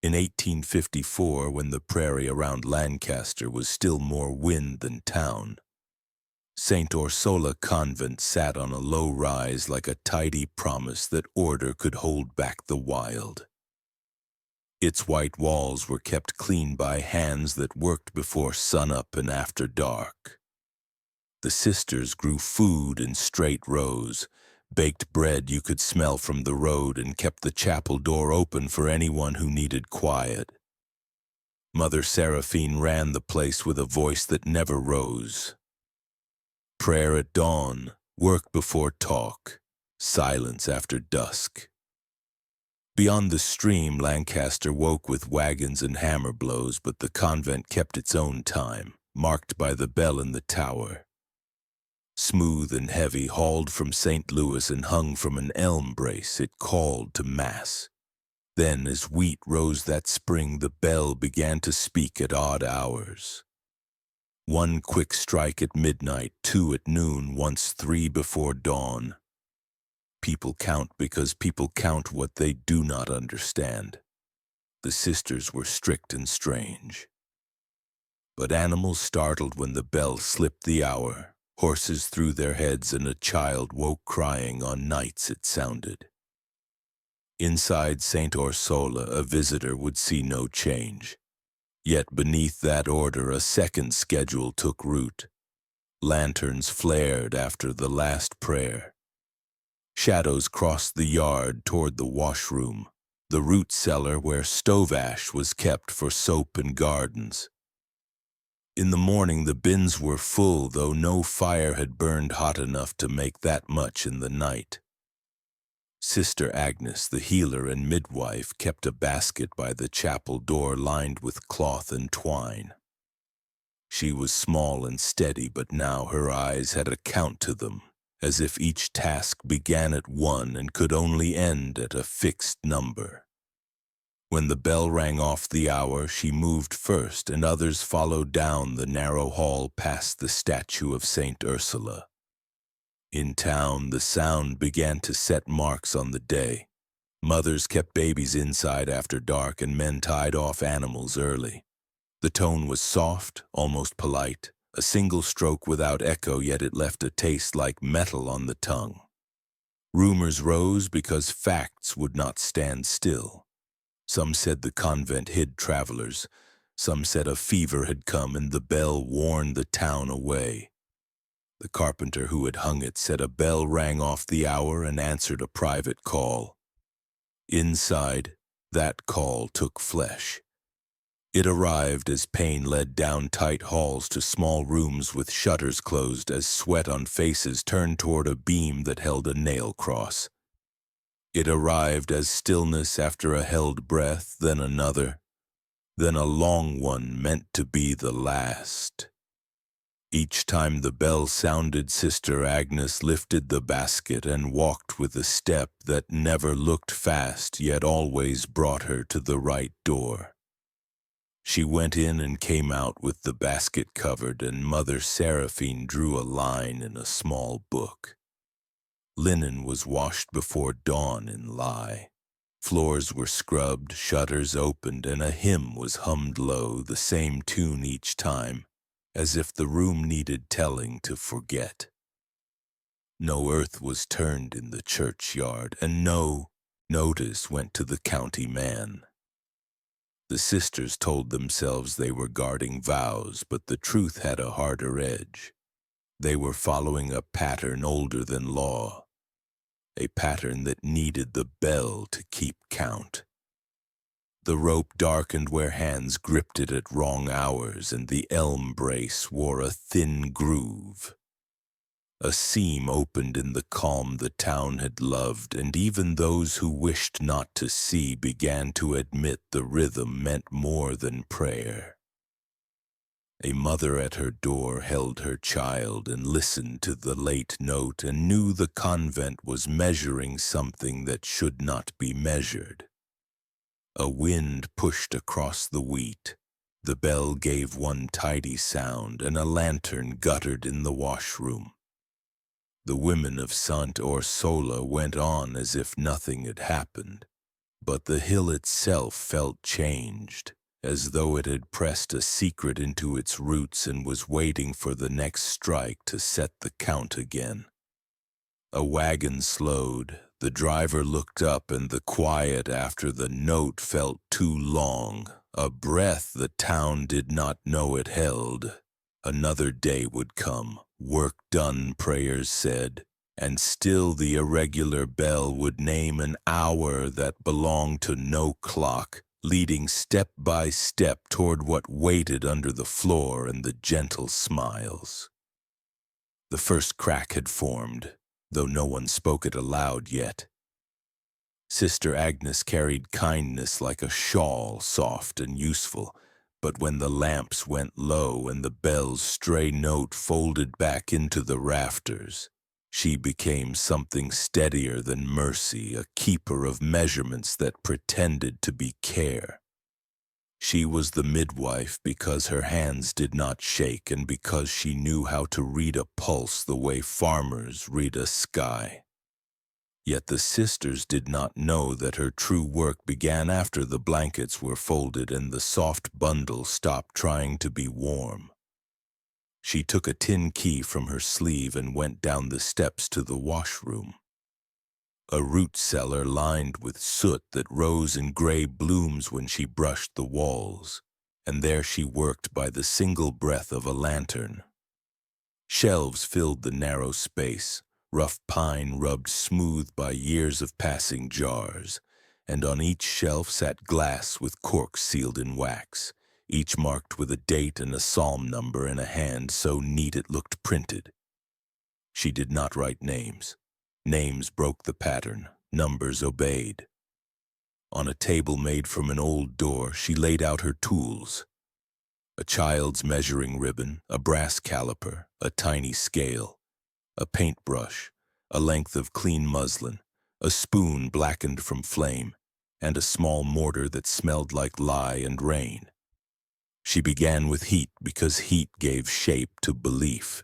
In 1854, when the prairie around Lancaster was still more wind than town, St. Ursula Convent sat on a low rise like a tidy promise that order could hold back the wild. Its white walls were kept clean by hands that worked before sunup and after dark. The sisters grew food in straight rows, baked bread you could smell from the road, and kept the chapel door open for anyone who needed quiet. Mother Seraphine ran the place with a voice that never rose. Prayer at dawn, work before talk, silence after dusk. Beyond the stream, Lancaster woke with wagons and hammer blows, but the convent kept its own time, marked by the bell in the tower. Smooth and heavy, hauled from St. Louis and hung from an elm brace, it called to mass. Then, as wheat rose that spring, the bell began to speak at odd hours. One quick strike at midnight, 2 at noon, once 3 before dawn. People count because people count what they do not understand. The sisters were strict and strange. But animals startled when the bell slipped the hour. Horses threw their heads and a child woke crying on nights it sounded. Inside St. Ursula, a visitor would see no change. Yet beneath that order, a second schedule took root. Lanterns flared after the last prayer. Shadows crossed the yard toward the washroom, the root cellar where stove ash was kept for soap and gardens. In the morning the bins were full, though no fire had burned hot enough to make that much in the night. Sister Agnes, the healer and midwife, kept a basket by the chapel door lined with cloth and twine. She was small and steady, but now her eyes had a count to them, as if each task began at 1 and could only end at a fixed number. When the bell rang off the hour, she moved first, and others followed down the narrow hall past the statue of St. Ursula. In town, the sound began to set marks on the day. Mothers kept babies inside after dark, and men tied off animals early. The tone was soft, almost polite, a single stroke without echo, yet it left a taste like metal on the tongue. Rumors rose because facts would not stand still. Some said the convent hid travelers. Some said a fever had come and the bell warned the town away. The carpenter who had hung it said a bell rang off the hour and answered a private call. Inside, that call took flesh. It arrived as pain led down tight halls to small rooms with shutters closed, as sweat on faces turned toward a beam that held a nail cross. It arrived as stillness after a held breath, then another, then a long one meant to be the last. Each time the bell sounded, Sister Agnes lifted the basket and walked with a step that never looked fast, yet always brought her to the right door. She went in and came out with the basket covered, and Mother Seraphine drew a line in a small book. Linen was washed before dawn in Lye. Floors were scrubbed, shutters opened, and a hymn was hummed low, the same tune each time, as if the room needed telling to forget. No earth was turned in the churchyard, and no notice went to the county man. The sisters told themselves they were guarding vows, but the truth had a harder edge. They were following a pattern older than law, a pattern that needed the bell to keep count. The rope darkened where hands gripped it at wrong hours, and the elm brace wore a thin groove. A seam opened in the calm the town had loved, and even those who wished not to see began to admit the rhythm meant more than prayer. A mother at her door held her child and listened to the late note and knew the convent was measuring something that should not be measured. A wind pushed across the wheat. The bell gave one tidy sound, and a lantern guttered in the washroom. The women of St. Ursula went on as if nothing had happened. But the hill itself felt changed, as though it had pressed a secret into its roots and was waiting for the next strike to set the count again. A wagon slowed. The driver looked up, and the quiet after the note felt too long, a breath the town did not know it held. Another day would come, work done, prayers said, and still the irregular bell would name an hour that belonged to no clock, leading step by step toward what waited under the floor and the gentle smiles. The first crack had formed, though no one spoke it aloud yet. Sister Agnes carried kindness like a shawl, soft and useful, but when the lamps went low and the bell's stray note folded back into the rafters, she became something steadier than mercy, a keeper of measurements that pretended to be care. She was the midwife because her hands did not shake and because she knew how to read a pulse the way farmers read a sky. Yet the sisters did not know that her true work began after the blankets were folded and the soft bundle stopped trying to be warm. She took a tin key from her sleeve and went down the steps to the washroom. A root cellar lined with soot that rose in gray blooms when she brushed the walls, and there she worked by the single breath of a lantern. Shelves filled the narrow space, rough pine rubbed smooth by years of passing jars, and on each shelf sat glass with corks sealed in wax, each marked with a date and a psalm number in a hand so neat it looked printed. She did not write names. Names broke the pattern, numbers obeyed. On a table made from an old door, she laid out her tools. A child's measuring ribbon, a brass caliper, a tiny scale, a paintbrush, a length of clean muslin, a spoon blackened from flame, and a small mortar that smelled like lye and rain. She began with heat because heat gave shape to belief.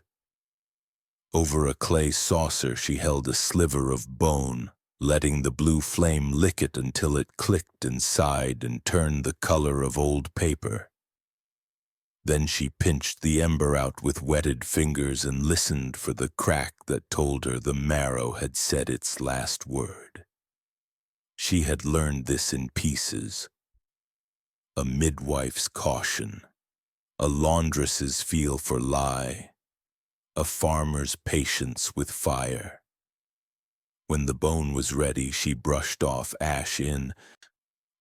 Over a clay saucer she held a sliver of bone, letting the blue flame lick it until it clicked and sighed and turned the color of old paper. Then she pinched the ember out with wetted fingers and listened for the crack that told her the marrow had said its last word. She had learned this in pieces. A midwife's caution, a laundress's feel for lye, a farmer's patience with fire. When the bone was ready, she brushed off ash in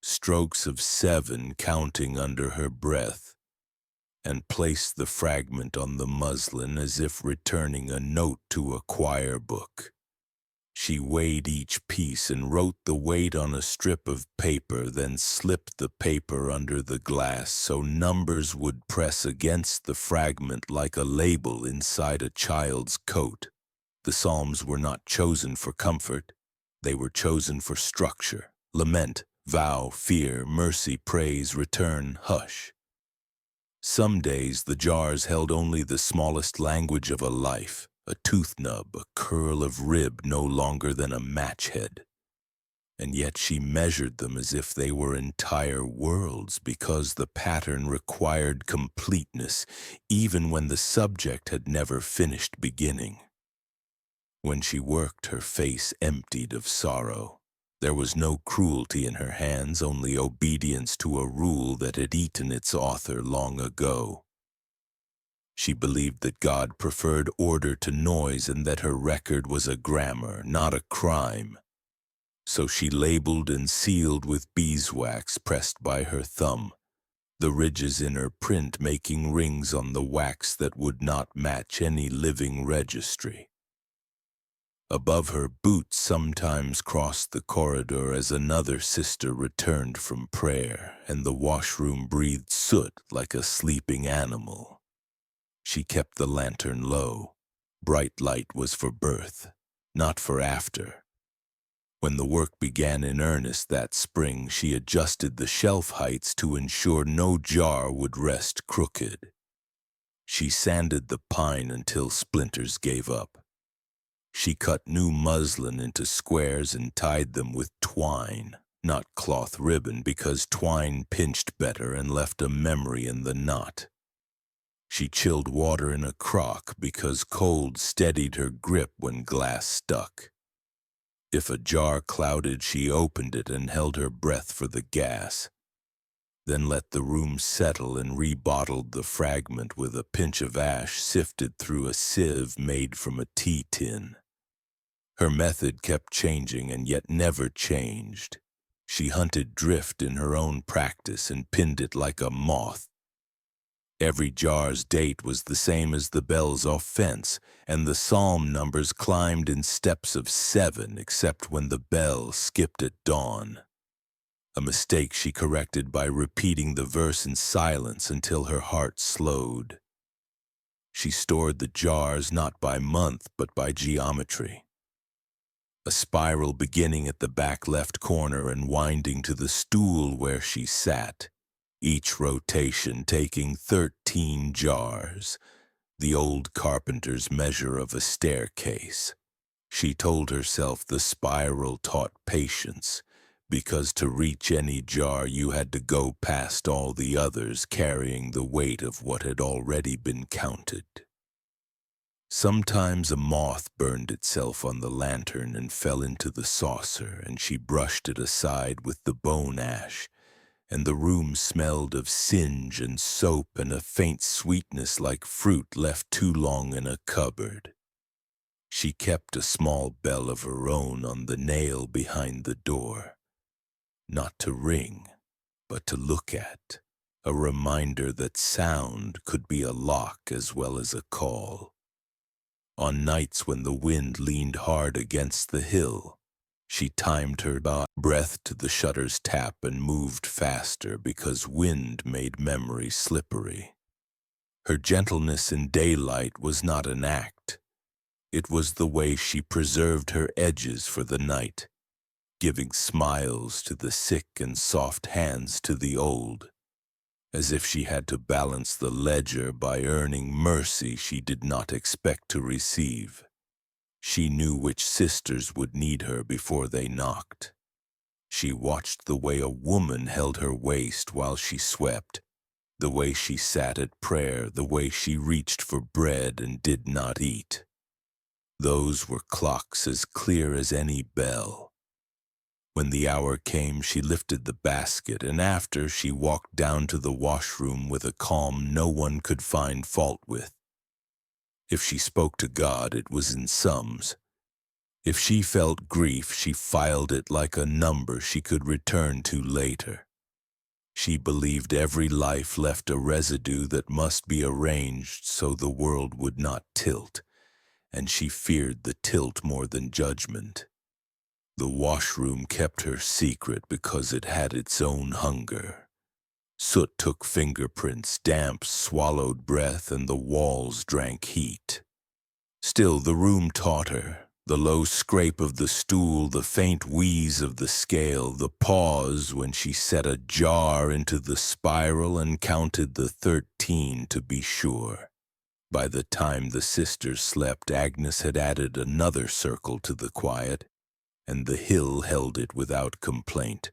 strokes of 7 counting under her breath, and placed the fragment on the muslin as if returning a note to a choir book. She weighed each piece and wrote the weight on a strip of paper, then slipped the paper under the glass so numbers would press against the fragment like a label inside a child's coat. The psalms were not chosen for comfort. They were chosen for structure, lament, vow, fear, mercy, praise, return, hush. Some days the jars held only the smallest language of a life, a tooth nub, a curl of rib no longer than a match head. And yet she measured them as if they were entire worlds because the pattern required completeness, even when the subject had never finished beginning. When she worked, her face emptied of sorrow. There was no cruelty in her hands, only obedience to a rule that had eaten its author long ago. She believed that God preferred order to noise and that her record was a grammar, not a crime. So she labeled and sealed with beeswax pressed by her thumb, the ridges in her print making rings on the wax that would not match any living registry. Above her, boots sometimes crossed the corridor as another sister returned from prayer, and the washroom breathed soot like a sleeping animal. She kept the lantern low. Bright light was for birth, not for after. When the work began in earnest that spring, she adjusted the shelf heights to ensure no jar would rest crooked. She sanded the pine until splinters gave up. She cut new muslin into squares and tied them with twine, not cloth ribbon because twine pinched better and left a memory in the knot. She chilled water in a crock because cold steadied her grip when glass stuck. If a jar clouded, she opened it and held her breath for the gas, then let the room settle and rebottled the fragment with a pinch of ash sifted through a sieve made from a tea tin. Her method kept changing and yet never changed. She hunted drift in her own practice and pinned it like a moth. Every jar's date was the same as the bell's offense, and the psalm numbers climbed in steps of 7 except when the bell skipped at dawn. A mistake she corrected by repeating the verse in silence until her heart slowed. She stored the jars not by month but by geometry. A spiral beginning at the back left corner and winding to the stool where she sat, each rotation taking 13 jars, the old carpenter's measure of a staircase. She told herself the spiral taught patience, because to reach any jar you had to go past all the others carrying the weight of what had already been counted. Sometimes a moth burned itself on the lantern and fell into the saucer, and she brushed it aside with the bone ash, and the room smelled of singe and soap and a faint sweetness like fruit left too long in a cupboard. She kept a small bell of her own on the nail behind the door, not to ring, but to look at, a reminder that sound could be a lock as well as a call. On nights when the wind leaned hard against the hill, she timed her breath to the shutter's tap and moved faster because wind made memory slippery. Her gentleness in daylight was not an act. It was the way she preserved her edges for the night, giving smiles to the sick and soft hands to the old, as if she had to balance the ledger by earning mercy she did not expect to receive. She knew which sisters would need her before they knocked. She watched the way a woman held her waist while she swept, the way she sat at prayer, the way she reached for bread and did not eat. Those were clocks as clear as any bell. When the hour came, she lifted the basket, and after she walked down to the washroom with a calm no one could find fault with. If she spoke to God, it was in sums. If she felt grief, she filed it like a number she could return to later. She believed every life left a residue that must be arranged so the world would not tilt, and she feared the tilt more than judgment. The washroom kept her secret because it had its own hunger. Soot took fingerprints, damp swallowed breath, and the walls drank heat. Still, the room taught her. The low scrape of the stool, the faint wheeze of the scale, the pause when she set a jar into the spiral and counted the 13 to be sure. By the time the sisters slept, Agnes had added another circle to the quiet, and the hill held it without complaint,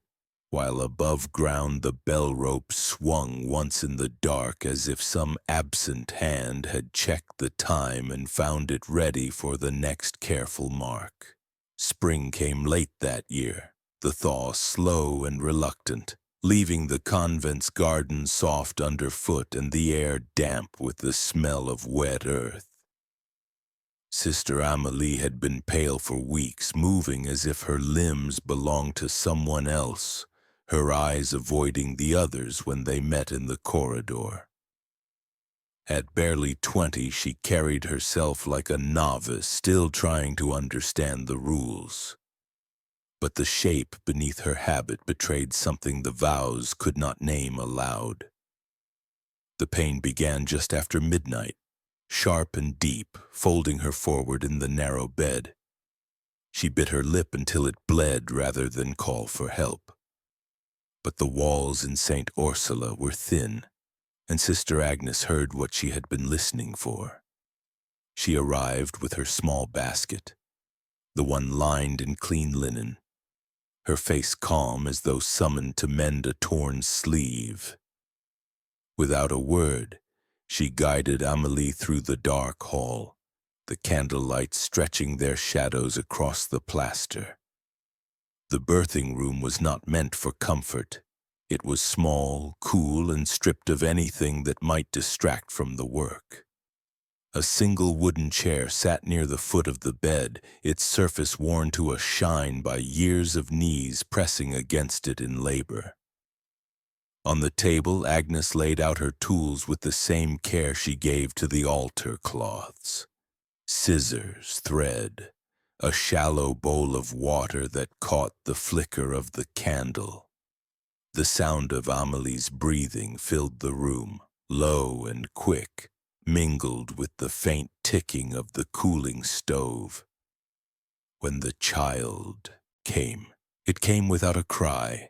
while above ground the bell rope swung once in the dark as if some absent hand had checked the time and found it ready for the next careful mark. Spring came late that year, the thaw slow and reluctant, leaving the convent's garden soft underfoot and the air damp with the smell of wet earth. Sister Amélie had been pale for weeks, moving as if her limbs belonged to someone else, her eyes avoiding the others when they met in the corridor. At barely 20, she carried herself like a novice, still trying to understand the rules. But the shape beneath her habit betrayed something the vows could not name aloud. The pain began just after midnight, sharp and deep, folding her forward in the narrow bed. She bit her lip until it bled rather than call for help. But the walls in St. Ursula were thin, and Sister Agnes heard what she had been listening for. She arrived with her small basket, the one lined in clean linen. her face calm as though summoned to mend a torn sleeve. Without a word, she guided Amelie through the dark hall, the candlelight stretching their shadows across the plaster. The birthing room was not meant for comfort. It was small, cool, and stripped of anything that might distract from the work. A single wooden chair sat near the foot of the bed, its surface worn to a shine by years of knees pressing against it in labor. On the table, Agnes laid out her tools with the same care she gave to the altar cloths. Scissors, thread, a shallow bowl of water that caught the flicker of the candle. The sound of Amelie's breathing filled the room, low and quick, mingled with the faint ticking of the cooling stove. When the child came, it came without a cry,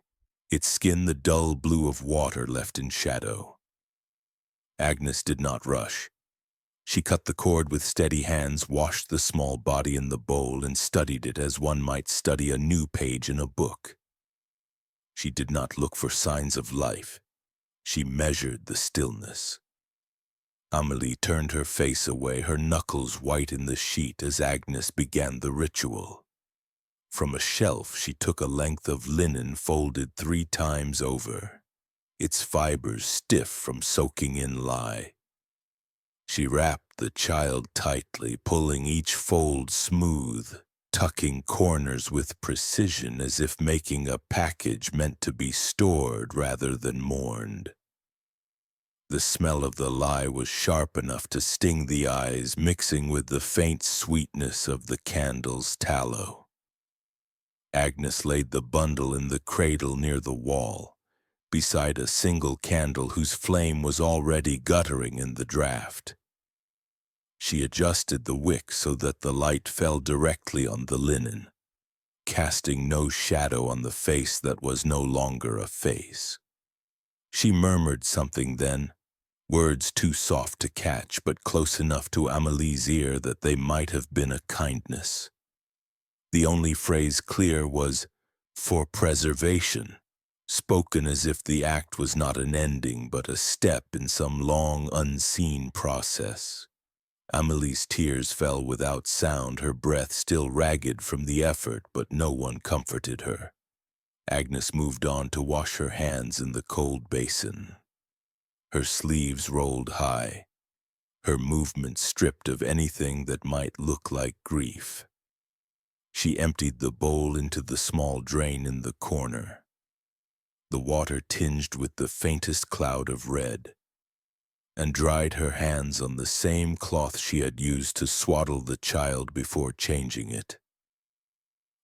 its skin the dull blue of water left in shadow. Agnes did not rush. She cut the cord with steady hands, washed the small body in the bowl, and studied it as one might study a new page in a book. She did not look for signs of life. She measured the stillness. Amelie turned her face away, her knuckles white in the sheet as Agnes began the ritual. From a shelf she took a length of linen folded 3 times over, its fibers stiff from soaking in lye. She wrapped the child tightly, pulling each fold smooth, tucking corners with precision as if making a package meant to be stored rather than mourned. The smell of the lye was sharp enough to sting the eyes, mixing with the faint sweetness of the candle's tallow. Agnes laid the bundle in the cradle near the wall, beside a single candle whose flame was already guttering in the draught. She adjusted the wick so that the light fell directly on the linen, casting no shadow on the face that was no longer a face. She murmured something then, words too soft to catch but close enough to Amelie's ear that they might have been a kindness. The only phrase clear was, "for preservation," spoken as if the act was not an ending but a step in some long unseen process. Amelie's tears fell without sound, her breath still ragged from the effort, but no one comforted her. Agnes moved on to wash her hands in the cold basin. Her sleeves rolled high, her movements stripped of anything that might look like grief. She emptied the bowl into the small drain in the corner. The water tinged with the faintest cloud of red, and dried her hands on the same cloth she had used to swaddle the child before changing it.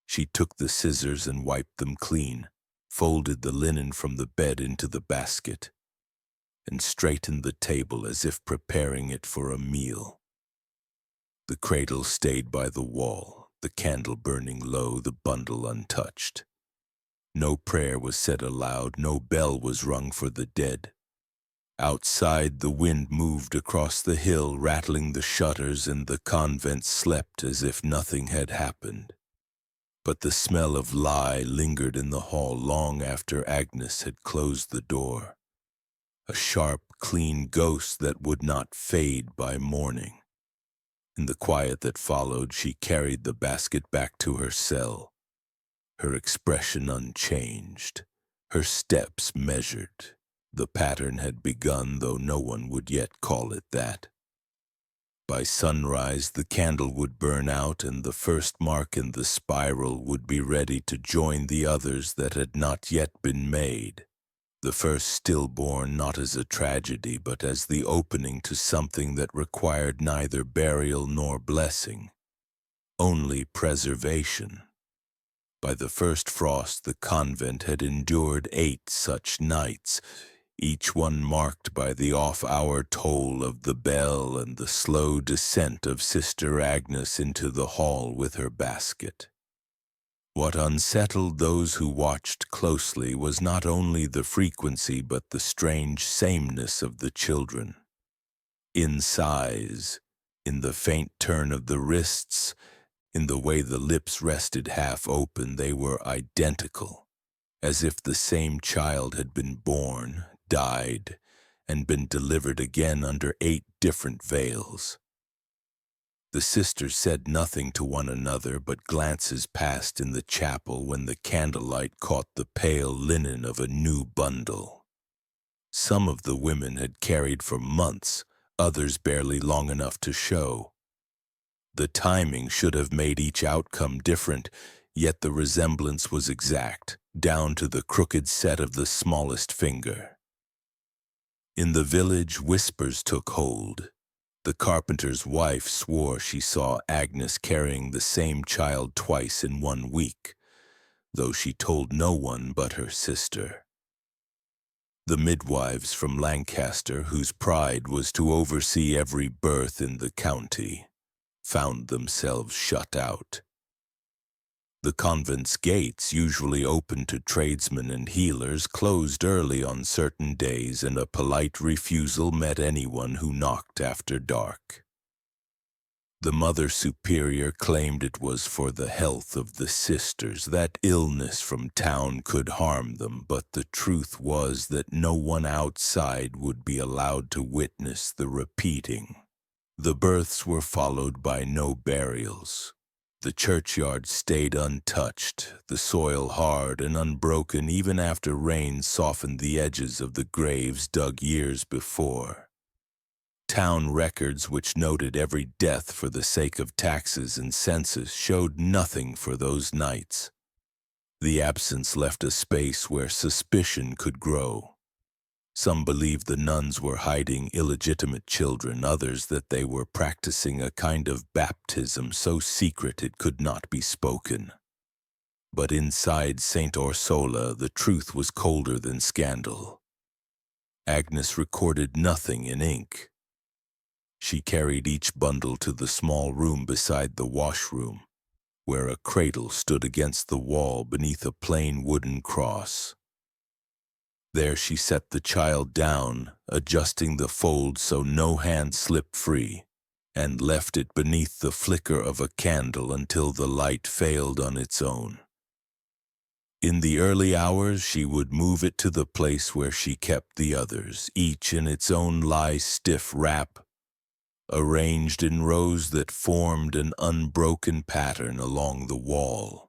She took the scissors and wiped them clean, folded the linen from the bed into the basket, and straightened the table as if preparing it for a meal. The cradle stayed by the wall, the candle burning low, the bundle untouched. No prayer was said aloud, no bell was rung for the dead. Outside, the wind moved across the hill, rattling the shutters, and the convent slept as if nothing had happened. But the smell of lye lingered in the hall long after Agnes had closed the door. A sharp, clean ghost that would not fade by morning. In the quiet that followed, she carried the basket back to her cell, her expression unchanged, her steps measured. The pattern had begun, though no one would yet call it that. By sunrise, the candle would burn out, and the first mark in the spiral would be ready to join the others that had not yet been made. The first stillborn not as a tragedy, but as the opening to something that required neither burial nor blessing, only preservation. By the first frost, the convent had endured 8 such nights, each one marked by the off-hour toll of the bell and the slow descent of Sister Agnes into the hall with her basket. What unsettled those who watched closely was not only the frequency but the strange sameness of the children. In size, in the faint turn of the wrists, In the way the lips rested half open, they were identical, as if the same child had been born, died, and been delivered again under 8 different veils. The sisters said nothing to one another, but glances passed in the chapel when the candlelight caught the pale linen of a new bundle. Some of the women had carried for months, others barely long enough to show. The timing should have made each outcome different, yet the resemblance was exact, down to the crooked set of the smallest finger. In the village, whispers took hold. The carpenter's wife swore she saw Agnes carrying the same child twice in 1 week, though she told no one but her sister. The midwives from Lancaster, whose pride was to oversee every birth in the county, found themselves shut out. The convent's gates, usually open to tradesmen and healers, closed early on certain days, and a polite refusal met anyone who knocked after dark. The Mother Superior claimed it was for the health of the sisters, that illness from town could harm them, but the truth was that no one outside would be allowed to witness the repeating. The births were followed by no burials. The churchyard stayed untouched, the soil hard and unbroken even after rain softened the edges of the graves dug years before. Town records, which noted every death for the sake of taxes and census, showed nothing for those nights. The absence left a space where suspicion could grow. Some believed the nuns were hiding illegitimate children, others that they were practicing a kind of baptism so secret it could not be spoken. But inside St. Ursula, the truth was colder than scandal. Agnes recorded nothing in ink. She carried each bundle to the small room beside the washroom, where a cradle stood against the wall beneath a plain wooden cross. There she set the child down, adjusting the fold so no hand slipped free, and left it beneath the flicker of a candle until the light failed on its own. In the early hours, she would move it to the place where she kept the others, each in its own lie-stiff wrap, arranged in rows that formed an unbroken pattern along the wall.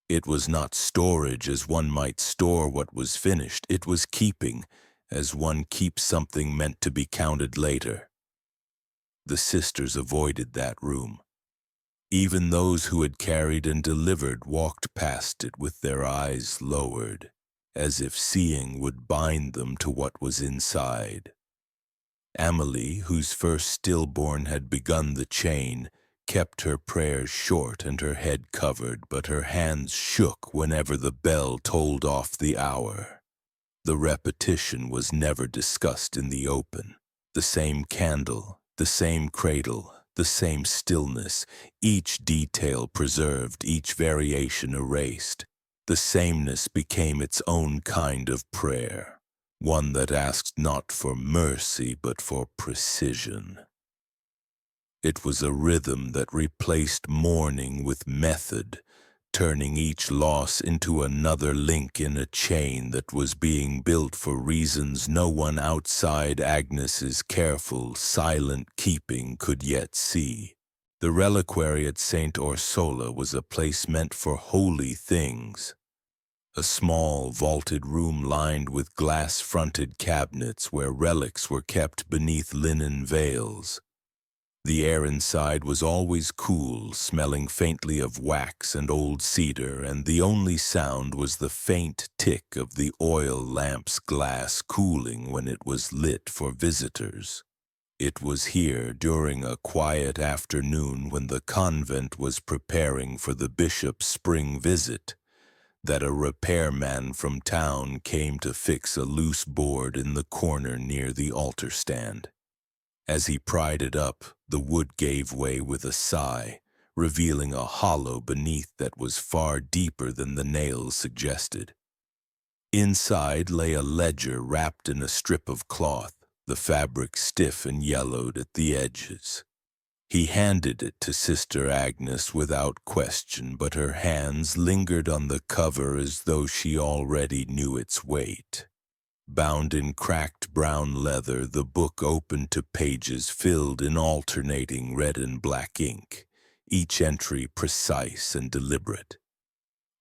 It was not storage as one might store what was finished. It was keeping, as one keeps something meant to be counted later. The sisters avoided that room. Even those who had carried and delivered walked past it with their eyes lowered, as if seeing would bind them to what was inside. Amelie, whose first stillborn had begun the chain, kept her prayers short and her head covered, but her hands shook whenever the bell tolled off the hour. The repetition was never discussed in the open. The same candle, the same cradle, the same stillness, each detail preserved, each variation erased. The sameness became its own kind of prayer, one that asked not for mercy but for precision. It was a rhythm that replaced mourning with method, turning each loss into another link in a chain that was being built for reasons no one outside Agnes's careful, silent keeping could yet see. The reliquary at St. Ursula was a place meant for holy things. A small, vaulted room lined with glass-fronted cabinets where relics were kept beneath linen veils. The air inside was always cool, smelling faintly of wax and old cedar, and the only sound was the faint tick of the oil lamp's glass cooling when it was lit for visitors. It was here, during a quiet afternoon when the convent was preparing for the bishop's spring visit, that a repairman from town came to fix a loose board in the corner near the altar stand. As he pried it up, the wood gave way with a sigh, revealing a hollow beneath that was far deeper than the nails suggested. Inside lay a ledger wrapped in a strip of cloth, the fabric stiff and yellowed at the edges. He handed it to Sister Agnes without question, but her hands lingered on the cover as though she already knew its weight. Bound in cracked brown leather, the book opened to pages filled in alternating red and black ink, each entry precise and deliberate.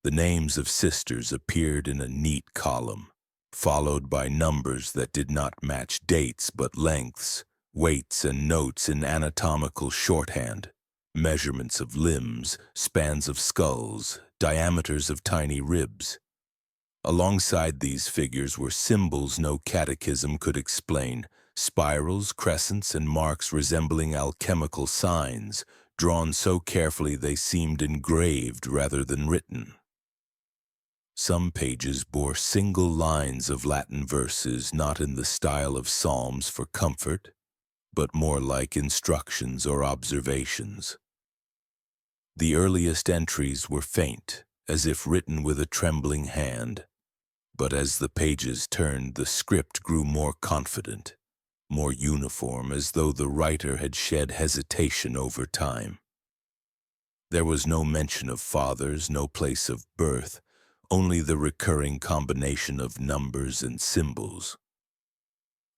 The names of sisters appeared in a neat column, followed by numbers that did not match dates but lengths, weights and notes in anatomical shorthand, measurements of limbs, spans of skulls, diameters of tiny ribs. Alongside these figures were symbols no catechism could explain, spirals, crescents, and marks resembling alchemical signs, drawn so carefully they seemed engraved rather than written. Some pages bore single lines of Latin verses not in the style of psalms for comfort, but more like instructions or observations. The earliest entries were faint, as if written with a trembling hand, but as the pages turned, the script grew more confident, more uniform, as though the writer had shed hesitation over time. There was no mention of fathers, no place of birth, only the recurring combination of numbers and symbols.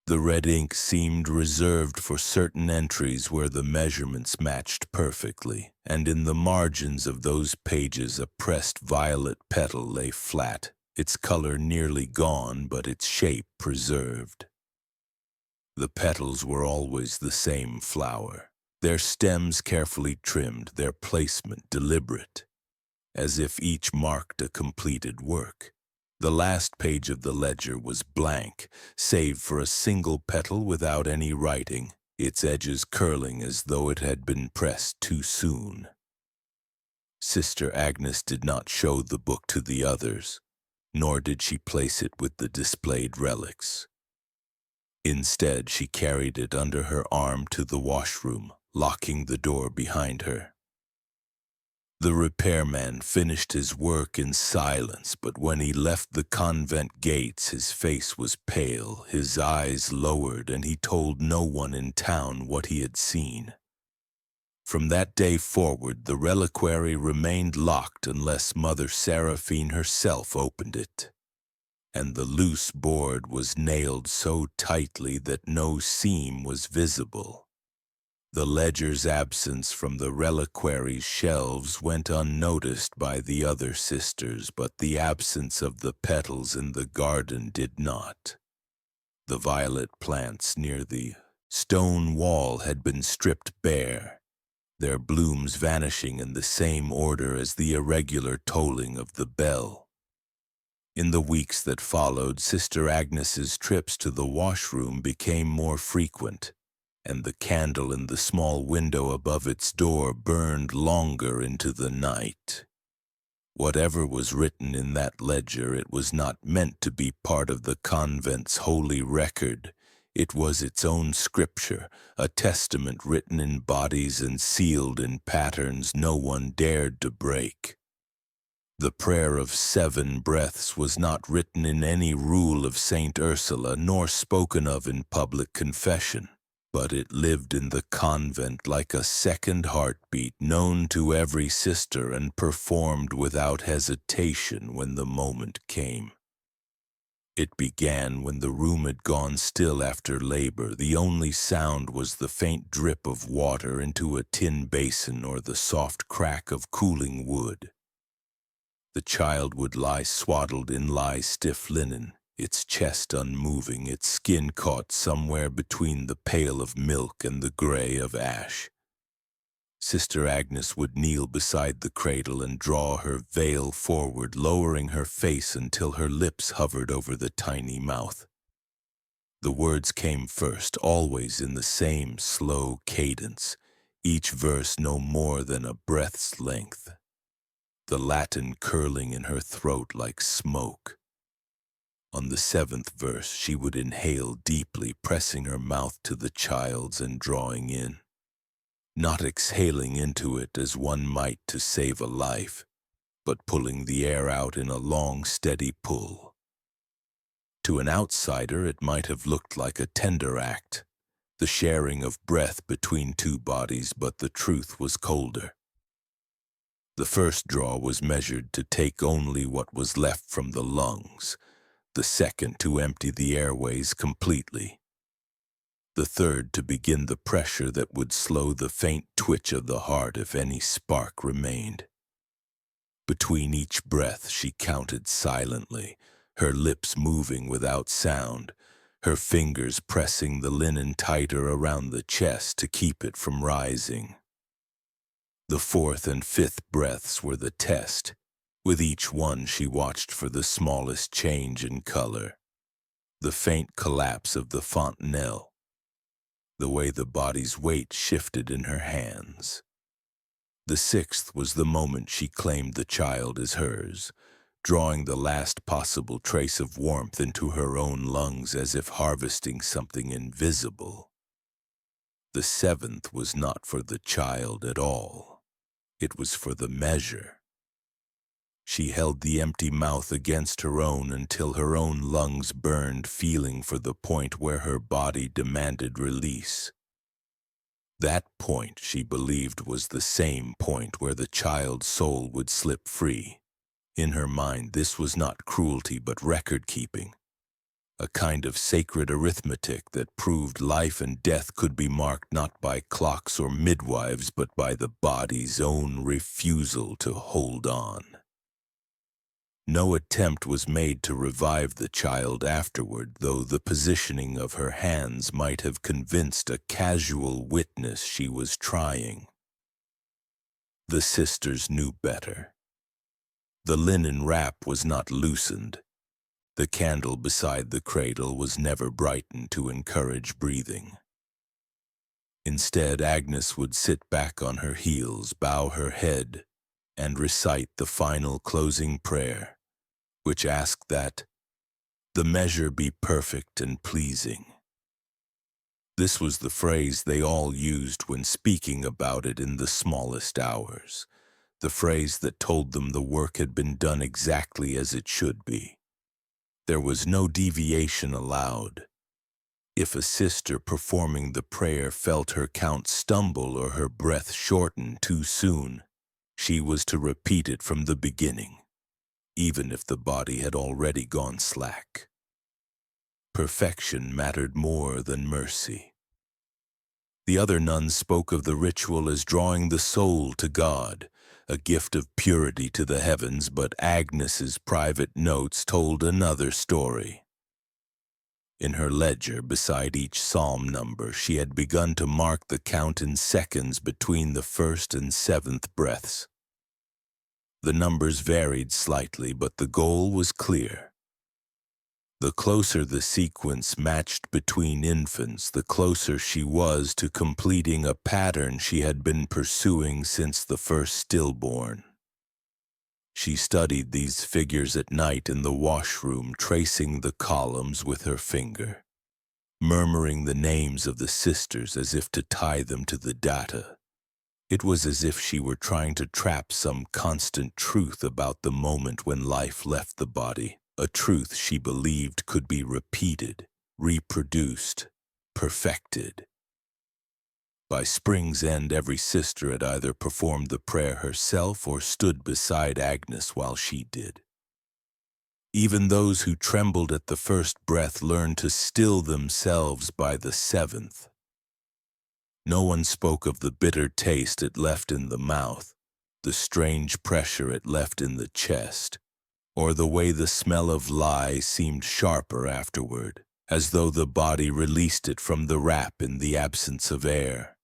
The red ink seemed reserved for certain entries where the measurements matched perfectly, and in the margins of those pages a pressed violet petal lay flat, its color nearly gone but its shape preserved. The petals were always the same flower, their stems carefully trimmed, their placement deliberate, as if each marked a completed work. The last page of the ledger was blank, save for a single petal without any writing, its edges curling as though it had been pressed too soon. Sister Agnes did not show the book to the others, nor did she place it with the displayed relics. Instead, she carried it under her arm to the washroom, locking the door behind her. The repairman finished his work in silence, but when he left the convent gates, his face was pale, his eyes lowered, and he told no one in town what he had seen. From that day forward, the reliquary remained locked unless Mother Seraphine herself opened it, and the loose board was nailed so tightly that no seam was visible. The ledger's absence from the reliquary's shelves went unnoticed by the other sisters, but the absence of the petals in the garden did not. The violet plants near the stone wall had been stripped bare, their blooms vanishing in the same order as the irregular tolling of the bell. In the weeks that followed, Sister Agnes's trips to the washroom became more frequent, and the candle in the small window above its door burned longer into the night. Whatever was written in that ledger, it was not meant to be part of the convent's holy record. It was its own scripture, a testament written in bodies and sealed in patterns no one dared to break. The prayer of 7 breaths was not written in any rule of Saint Ursula, nor spoken of in public confession, but it lived in the convent like a second heartbeat, known to every sister and performed without hesitation when the moment came. It began when the room had gone still after labor. The only sound was the faint drip of water into a tin basin or the soft crack of cooling wood. The child would lie swaddled in stiff linen, its chest unmoving, its skin caught somewhere between the pale of milk and the gray of ash. Sister Agnes would kneel beside the cradle and draw her veil forward, lowering her face until her lips hovered over the tiny mouth. The words came first, always in the same slow cadence, each verse no more than a breath's length, the Latin curling in her throat like smoke. On the 7th verse, she would inhale deeply, pressing her mouth to the child's and drawing in, not exhaling into it as one might to save a life, but pulling the air out in a long, steady pull. To an outsider, it might have looked like a tender act, the sharing of breath between two bodies, but the truth was colder. The first draw was measured to take only what was left from the lungs, the second to empty the airways completely, the third to begin the pressure that would slow the faint twitch of the heart if any spark remained. Between each breath she counted silently, her lips moving without sound, her fingers pressing the linen tighter around the chest to keep it from rising. The fourth and fifth breaths were the test. With each one she watched for the smallest change in color, the faint collapse of the fontanelle, the way the body's weight shifted in her hands. The sixth was the moment she claimed the child as hers, drawing the last possible trace of warmth into her own lungs as if harvesting something invisible. The seventh was not for the child at all. It was for the measure. She held the empty mouth against her own until her own lungs burned, feeling for the point where her body demanded release. That point, she believed, was the same point where the child's soul would slip free. In her mind, this was not cruelty but record-keeping, a kind of sacred arithmetic that proved life and death could be marked not by clocks or midwives but by the body's own refusal to hold on. No attempt was made to revive the child afterward, though the positioning of her hands might have convinced a casual witness she was trying. The sisters knew better. The linen wrap was not loosened. The candle beside the cradle was never brightened to encourage breathing. Instead, Agnes would sit back on her heels, bow her head, and recite the final closing prayer, which asked that the measure be perfect and pleasing. This was the phrase they all used when speaking about it in the smallest hours, the phrase that told them the work had been done exactly as it should be. There was no deviation allowed. If a sister performing the prayer felt her count stumble or her breath shorten too soon, she was to repeat it from the beginning, even if the body had already gone slack. Perfection mattered more than mercy. The other nuns spoke of the ritual as drawing the soul to God, a gift of purity to the heavens, but Agnes's private notes told another story. In her ledger, beside each psalm number, she had begun to mark the count in seconds between the first and seventh breaths. The numbers varied slightly, but the goal was clear. The closer the sequence matched between infants, the closer she was to completing a pattern she had been pursuing since the first stillborn. She studied these figures at night in the washroom, tracing the columns with her finger, murmuring the names of the sisters as if to tie them to the data. It was as if she were trying to trap some constant truth about the moment when life left the body, a truth she believed could be repeated, reproduced, perfected. By spring's end, every sister had either performed the prayer herself or stood beside Agnes while she did. Even those who trembled at the first breath learned to still themselves by the seventh. No one spoke of the bitter taste it left in the mouth, the strange pressure it left in the chest, or the way the smell of lye seemed sharper afterward, as though the body released it from the wrap in the absence of air.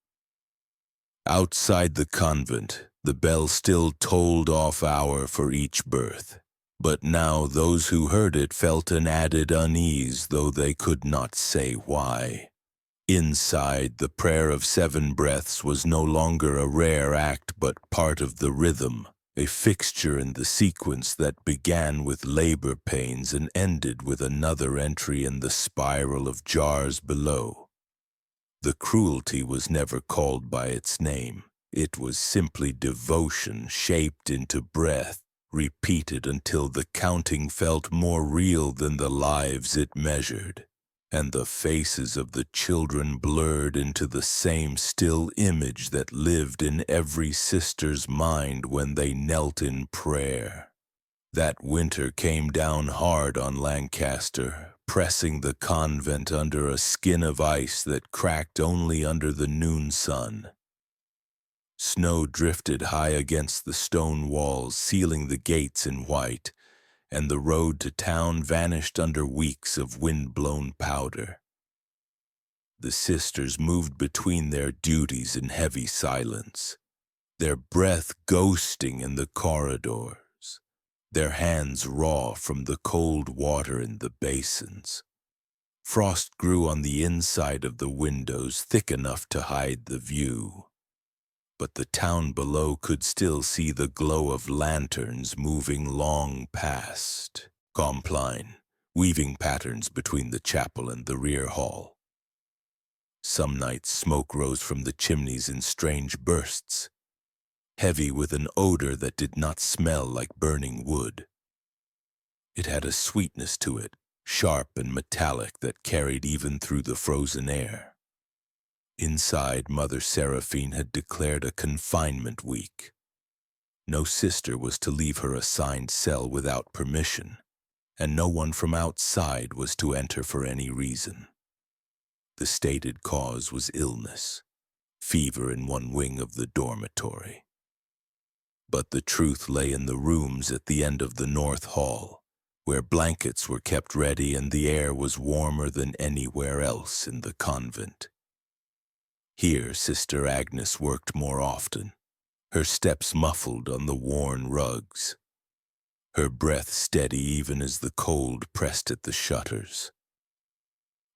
Outside the convent, the bell still tolled off hour for each birth, but now those who heard it felt an added unease, though they could not say why. Inside, the prayer of 7 breaths was no longer a rare act but part of the rhythm, a fixture in the sequence that began with labor pains and ended with another entry in the spiral of jars below. The cruelty was never called by its name. It was simply devotion shaped into breath, repeated until the counting felt more real than the lives it measured. and the faces of the children blurred into the same still image that lived in every sister's mind when they knelt in prayer. That winter came down hard on Lancaster, pressing the convent under a skin of ice that cracked only under the noon sun. Snow drifted high against the stone walls, sealing the gates in white, and the road to town vanished under weeks of wind-blown powder. The sisters moved between their duties in heavy silence, their breath ghosting in the corridors, their hands raw from the cold water in the basins. Frost grew on the inside of the windows, thick enough to hide the view. But the town below could still see the glow of lanterns moving long past, compline, weaving patterns between the chapel and the rear hall. Some nights smoke rose from the chimneys in strange bursts, heavy with an odor that did not smell like burning wood. It had a sweetness to it, sharp and metallic, that carried even through the frozen air. Inside, Mother Seraphine had declared a confinement week. No sister was to leave her assigned cell without permission, and no one from outside was to enter for any reason. The stated cause was illness, fever in one wing of the dormitory. But the truth lay in the rooms at the end of the North Hall, where blankets were kept ready and the air was warmer than anywhere else in the convent. Here Sister Agnes worked more often, her steps muffled on the worn rugs, her breath steady even as the cold pressed at the shutters.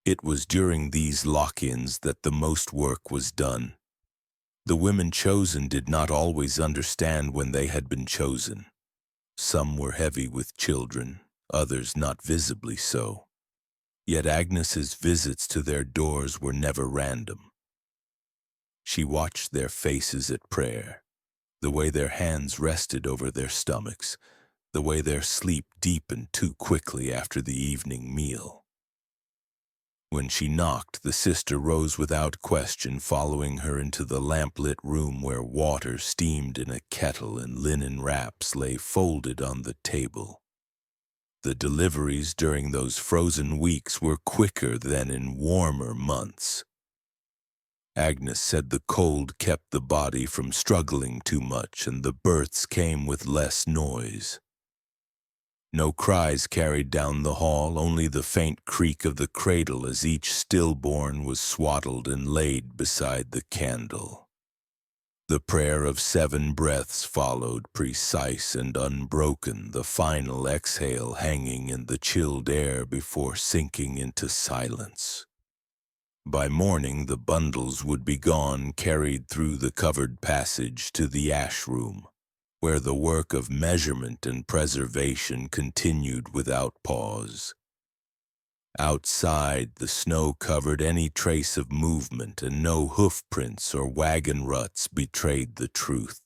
It was during these lock-ins that the most work was done. The women chosen did not always understand when they had been chosen. Some were heavy with children, others not visibly so. Yet Agnes's visits to their doors were never random. She watched their faces at prayer, the way their hands rested over their stomachs, the way their sleep deepened too quickly after the evening meal. When she knocked, the sister rose without question, following her into the lamp-lit room where water steamed in a kettle and linen wraps lay folded on the table. The deliveries during those frozen weeks were quicker than in warmer months. Agnes said the cold kept the body from struggling too much, and the births came with less noise. No cries carried down the hall, only the faint creak of the cradle as each stillborn was swaddled and laid beside the candle. The prayer of 7 breaths followed, precise and unbroken, the final exhale hanging in the chilled air before sinking into silence. By morning, the bundles would be gone, carried through the covered passage to the ash room, where the work of measurement and preservation continued without pause. Outside, the snow covered any trace of movement, and no hoof prints or wagon ruts betrayed the truth.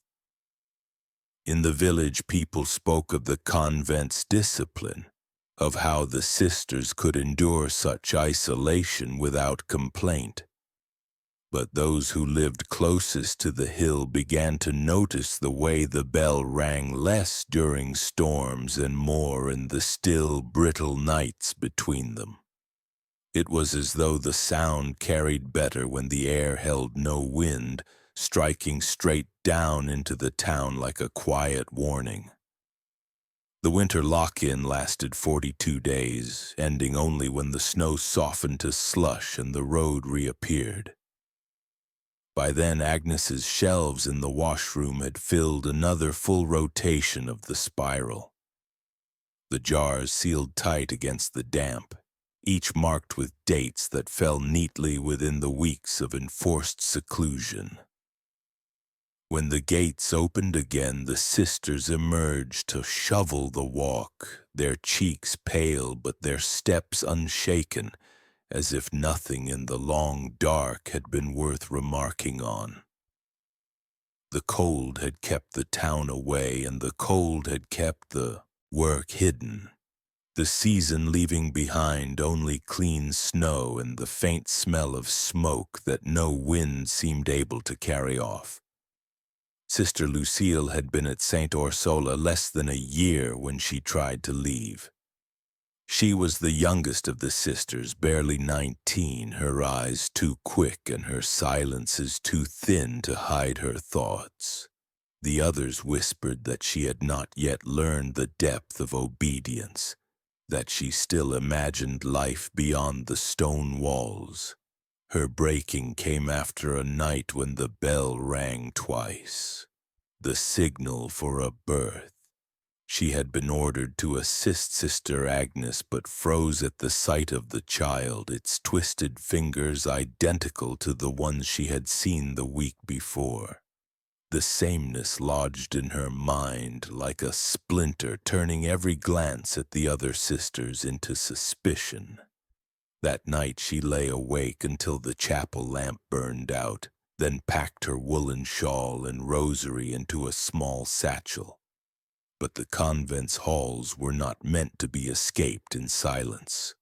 In the village, people spoke of the convent's discipline, of how the sisters could endure such isolation without complaint. But those who lived closest to the hill began to notice the way the bell rang less during storms and more in the still, brittle nights between them. It was as though the sound carried better when the air held no wind, striking straight down into the town like a quiet warning. The winter lock-in lasted 42 days, ending only when the snow softened to slush and the road reappeared. By then, Agnes's shelves in the washroom had filled another full rotation of the spiral. The jars sealed tight against the damp, each marked with dates that fell neatly within the weeks of enforced seclusion. When the gates opened again, the sisters emerged to shovel the walk, their cheeks pale but their steps unshaken, as if nothing in the long dark had been worth remarking on. The cold had kept the town away, and the cold had kept the work hidden. the season leaving behind only clean snow and the faint smell of smoke that no wind seemed able to carry off. Sister Lucille had been at St. Orsola less than a year when she tried to leave. She was the youngest of the sisters, barely 19, her eyes too quick and her silences too thin to hide her thoughts. The others whispered that she had not yet learned the depth of obedience, that she still imagined life beyond the stone walls. Her breaking came after a night when the bell rang twice, the signal for a birth. She had been ordered to assist Sister Agnes, but froze at the sight of the child, its twisted fingers identical to the ones she had seen the week before. The sameness lodged in her mind like a splinter, turning every glance at the other sisters into suspicion. That night she lay awake until the chapel lamp burned out, then packed her woolen shawl and rosary into a small satchel. But the convent's halls were not meant to be escaped in silence.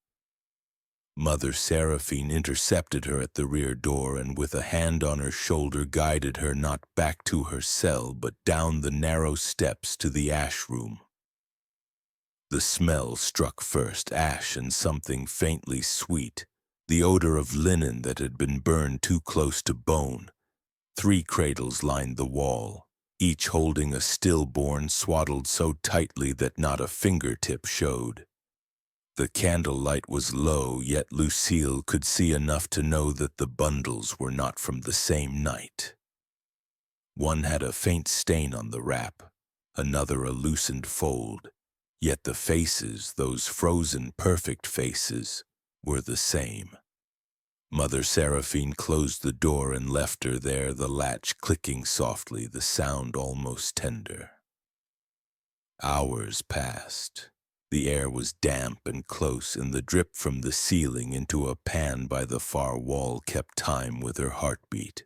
Mother Seraphine intercepted her at the rear door and with a hand on her shoulder guided her not back to her cell but down the narrow steps to the ash room. The smell struck first, ash and something faintly sweet, the odor of linen that had been burned too close to bone. 3 cradles lined the wall, each holding a stillborn swaddled so tightly that not a fingertip showed. The candlelight was low, yet Lucille could see enough to know that the bundles were not from the same night. One had a faint stain on the wrap, another a loosened fold, yet the faces, those frozen perfect faces, were the same. Mother Seraphine closed the door and left her there, the latch clicking softly, the sound almost tender. Hours passed. The air was damp and close, and the drip from the ceiling into a pan by the far wall kept time with her heartbeat.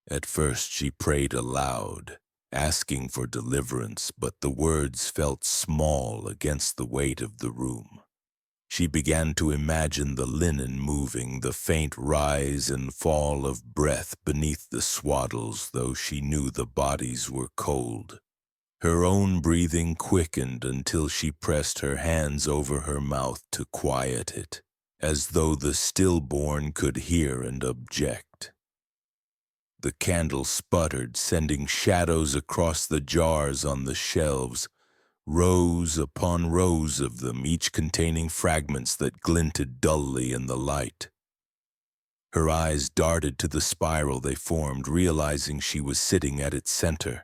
At first she prayed aloud, asking for deliverance, but the words felt small against the weight of the room. She began to imagine the linen moving, the faint rise and fall of breath beneath the swaddles, though she knew the bodies were cold. Her own breathing quickened until she pressed her hands over her mouth to quiet it, as though the stillborn could hear and object. The candle sputtered, sending shadows across the jars on the shelves, rows upon rows of them, each containing fragments that glinted dully in the light. Her eyes darted to the spiral they formed, realizing she was sitting at its center.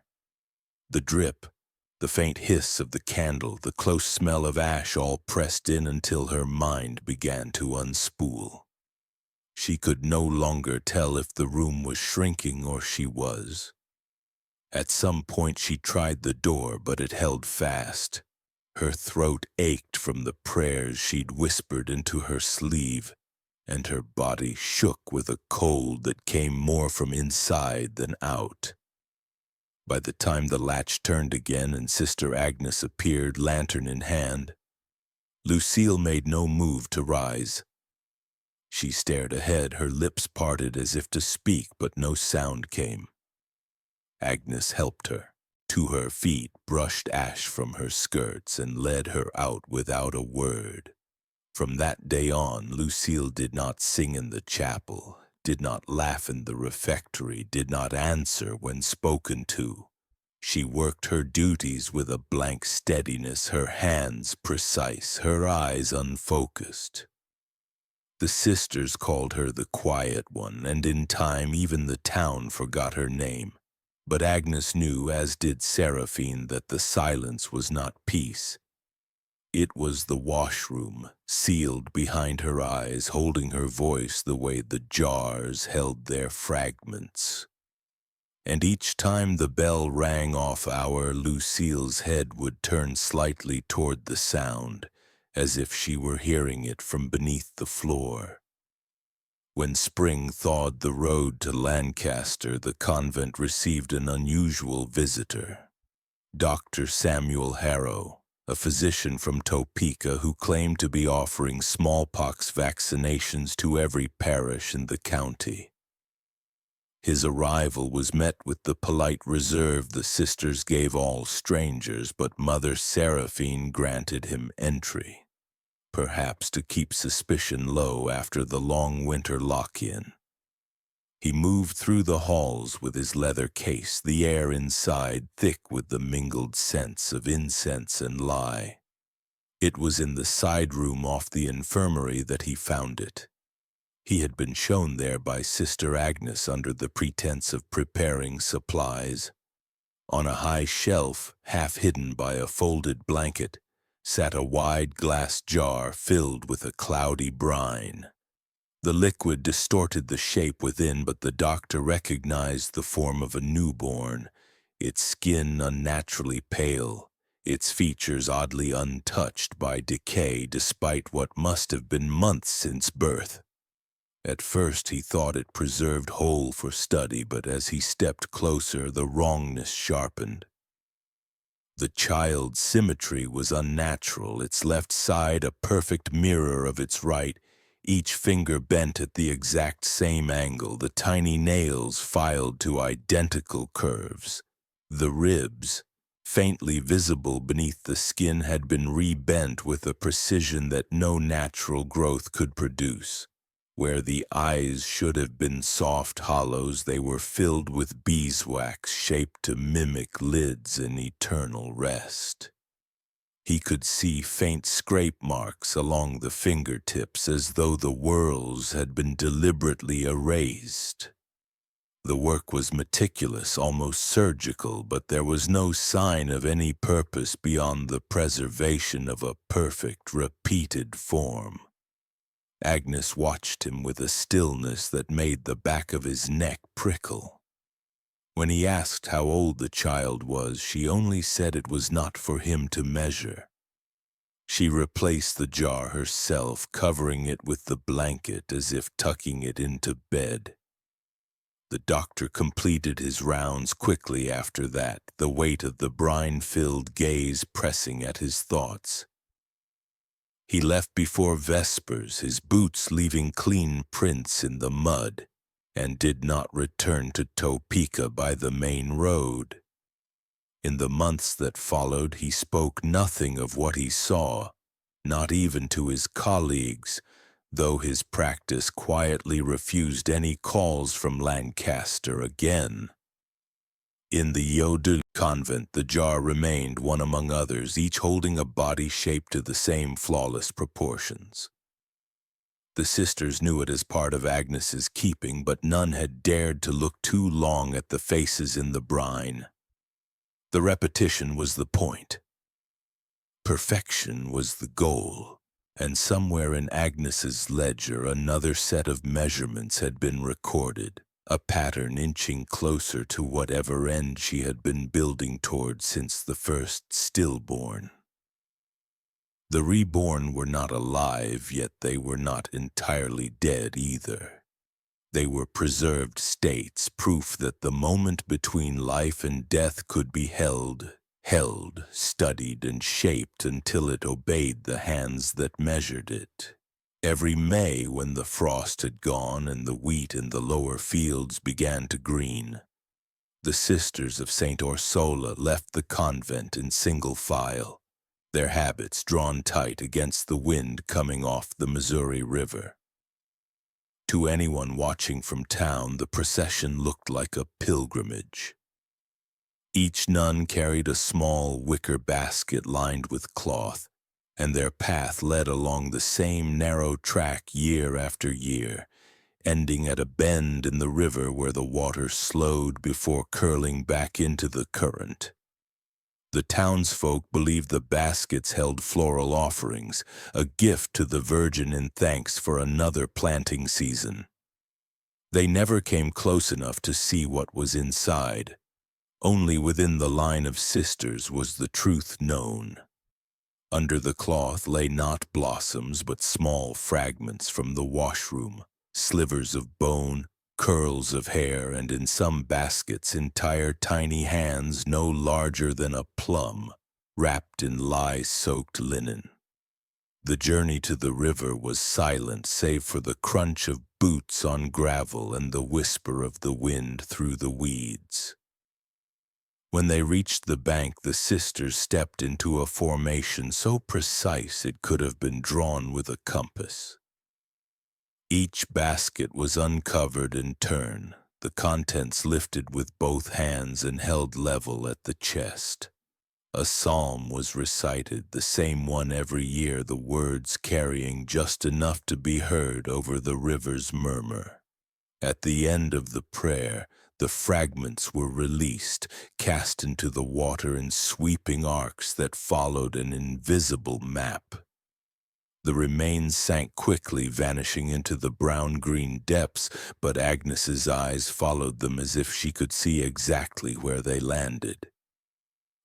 The drip, the faint hiss of the candle, the close smell of ash all pressed in until her mind began to unspool. She could no longer tell if the room was shrinking or she was. At some point she tried the door, but it held fast. Her throat ached from the prayers she'd whispered into her sleeve, and her body shook with a cold that came more from inside than out. By the time the latch turned again and Sister Agnes appeared, lantern in hand, Lucille made no move to rise. She stared ahead, her lips parted as if to speak, but no sound came. Agnes helped her to her feet, brushed ash from her skirts, and led her out without a word. From that day on, Lucille did not sing in the chapel, did not laugh in the refectory, did not answer when spoken to. She worked her duties with a blank steadiness, her hands precise, her eyes unfocused. The sisters called her the quiet one, and in time even the town forgot her name. But Agnes knew, as did Seraphine, that the silence was not peace. It was the washroom, sealed behind her eyes, holding her voice the way the jars held their fragments. And each time the bell rang off hour, Lucille's head would turn slightly toward the sound, as if she were hearing it from beneath the floor. When spring thawed the road to Lancaster, the convent received an unusual visitor, Dr. Samuel Harrow, a physician from Topeka who claimed to be offering smallpox vaccinations to every parish in the county. His arrival was met with the polite reserve the sisters gave all strangers, but Mother Seraphine granted him entry, perhaps to keep suspicion low after the long winter lock-in. He moved through the halls with his leather case, the air inside thick with the mingled scents of incense and lye. It was in the side room off the infirmary that he found it. He had been shown there by Sister Agnes under the pretense of preparing supplies. On a high shelf, half hidden by a folded blanket, sat a wide glass jar filled with a cloudy brine. The liquid distorted the shape within, but the doctor recognized the form of a newborn, its skin unnaturally pale, its features oddly untouched by decay despite what must have been months since birth. At first he thought it preserved whole for study, but as he stepped closer, the wrongness sharpened. The child's symmetry was unnatural, its left side a perfect mirror of its right, each finger bent at the exact same angle, the tiny nails filed to identical curves. The ribs, faintly visible beneath the skin, had been rebent with a precision that no natural growth could produce. Where the eyes should have been soft hollows, they were filled with beeswax shaped to mimic lids in eternal rest. He could see faint scrape marks along the fingertips as though the whorls had been deliberately erased. The work was meticulous, almost surgical, but there was no sign of any purpose beyond the preservation of a perfect, repeated form. Agnes watched him with a stillness that made the back of his neck prickle. When he asked how old the child was, she only said it was not for him to measure. She replaced the jar herself, covering it with the blanket as if tucking it into bed. The doctor completed his rounds quickly after that, the weight of the brine-filled gaze pressing at his thoughts. He left before vespers, his boots leaving clean prints in the mud, and did not return to Topeka by the main road. In the months that followed, he spoke nothing of what he saw, not even to his colleagues, though his practice quietly refused any calls from Lancaster again. In the Lancaster Convent, the jar remained, one among others, each holding a body shaped to the same flawless proportions. The sisters knew it as part of Agnes's keeping, but none had dared to look too long at the faces in the brine. The repetition was the point. Perfection was the goal, and somewhere in Agnes's ledger another set of measurements had been recorded, a pattern inching closer to whatever end she had been building toward since the first stillborn. The reborn were not alive, yet they were not entirely dead either. They were preserved states, proof that the moment between life and death could be held, studied, and shaped until it obeyed the hands that measured it. Every May, when the frost had gone and the wheat in the lower fields began to green, the sisters of St. Ursula left the convent in single file, their habits drawn tight against the wind coming off the Missouri River. To anyone watching from town, the procession looked like a pilgrimage. Each nun carried a small wicker basket lined with cloth, and their path led along the same narrow track year after year, ending at a bend in the river where the water slowed before curling back into the current. The townsfolk believed the baskets held floral offerings, a gift to the Virgin in thanks for another planting season. They never came close enough to see what was inside. Only within the line of sisters was the truth known. Under the cloth lay not blossoms, but small fragments from the washroom, slivers of bone, curls of hair, and in some baskets entire tiny hands no larger than a plum, wrapped in lye-soaked linen. The journey to the river was silent save for the crunch of boots on gravel and the whisper of the wind through the weeds. When they reached the bank, the sisters stepped into a formation so precise it could have been drawn with a compass. Each basket was uncovered in turn, the contents lifted with both hands and held level at the chest. A psalm was recited, the same one every year, the words carrying just enough to be heard over the river's murmur. At the end of the prayer, the fragments were released, cast into the water in sweeping arcs that followed an invisible map. The remains sank quickly, vanishing into the brown-green depths, but Agnes's eyes followed them as if she could see exactly where they landed.